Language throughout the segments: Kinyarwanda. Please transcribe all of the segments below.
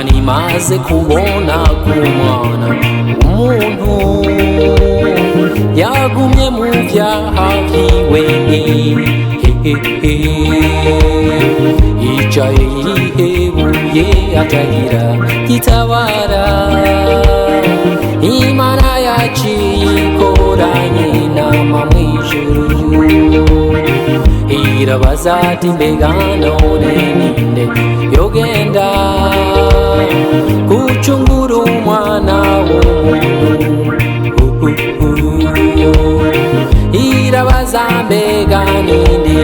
Imana imaze kubona kumwana umuntu yagumye mu byaha byiwe, yicaye yihebuye atagira gitabara. Imana yaciye ikoranye inama mw'ijuru, irabaza ati mbega none ninde yogenda gucungura umwana w'umuntu? Irabaza mbega ninde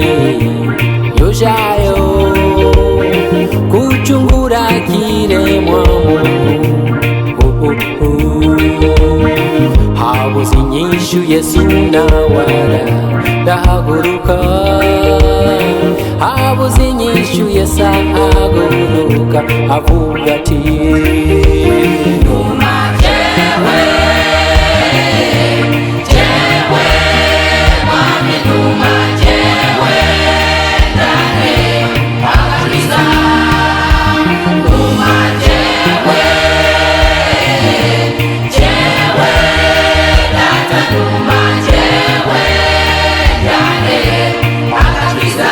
yojayo gucungura kiremwa muntu? Habuze inyishu Yesu nawe arahaguruka, habuze inyishu Yesu ahaguruka avuga ati numa jewe, jewe mwami numa jewe ndane agakiza. Numa jewe, jewe data numa jewe ndane agakiza.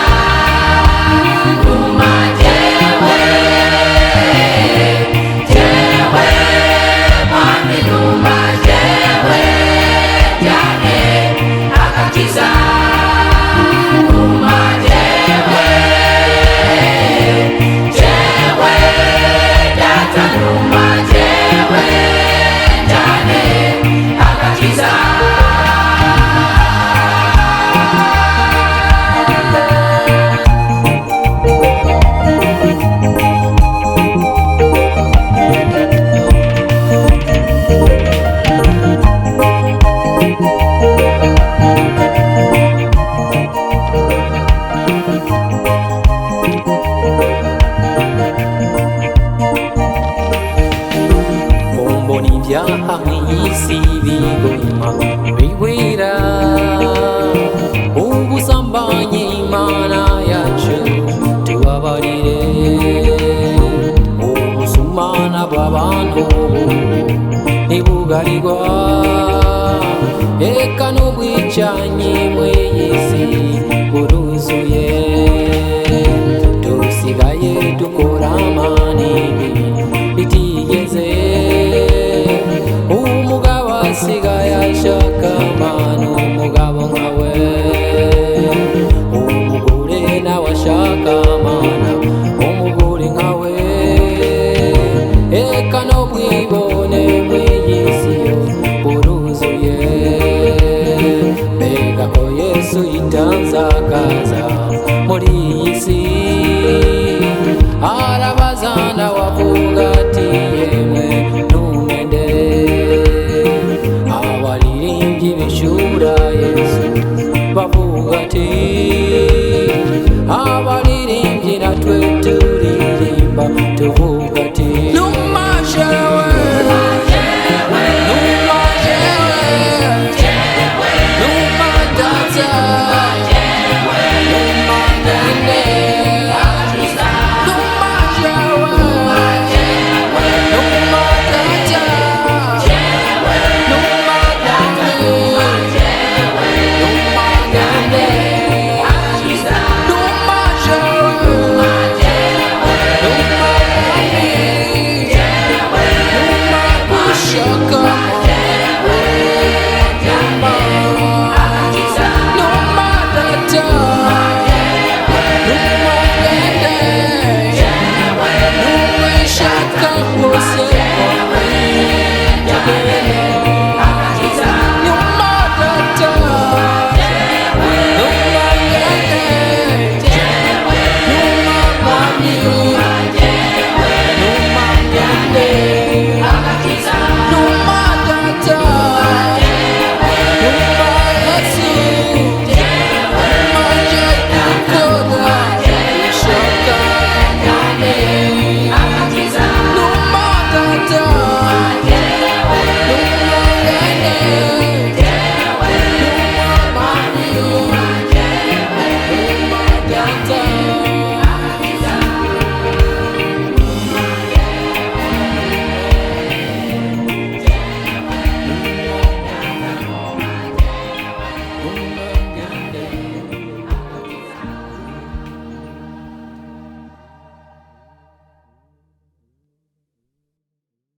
Numa jewe, jewe mwami numa jewe ndane agakiza. Numa jewe, jewe data numa jewe ndane agakiza. Mbona ibyaha mw'isi biguma bigwira, ubusambanyi Imana yacu tubabarire, ubusumana bw'abantu ntibugarirwa, eka n'ubwicanyi mw'iyi si buruzuye, dusigaye dukora amanibi bitigeze. Umugabo asigaye ashaka amana umugabo nkawe, umugore nawe ashaka amana umugore nkawe, eka no bwibone mw'iyi si yo buruzuye. Mbega ko Yesu yitanze akaza muri iyi si, arabaza nawe avuga ati yemwe ntumende. Abaririmbyi bishura Yesu bavuga ati, abaririmbyi natwe turirimba tuvuga ati numa jewe, numa jewe, numa data, numa nene, numa jewe, numa data, numa nene, numa nene, numa jewe, numa nene, numa kushaka você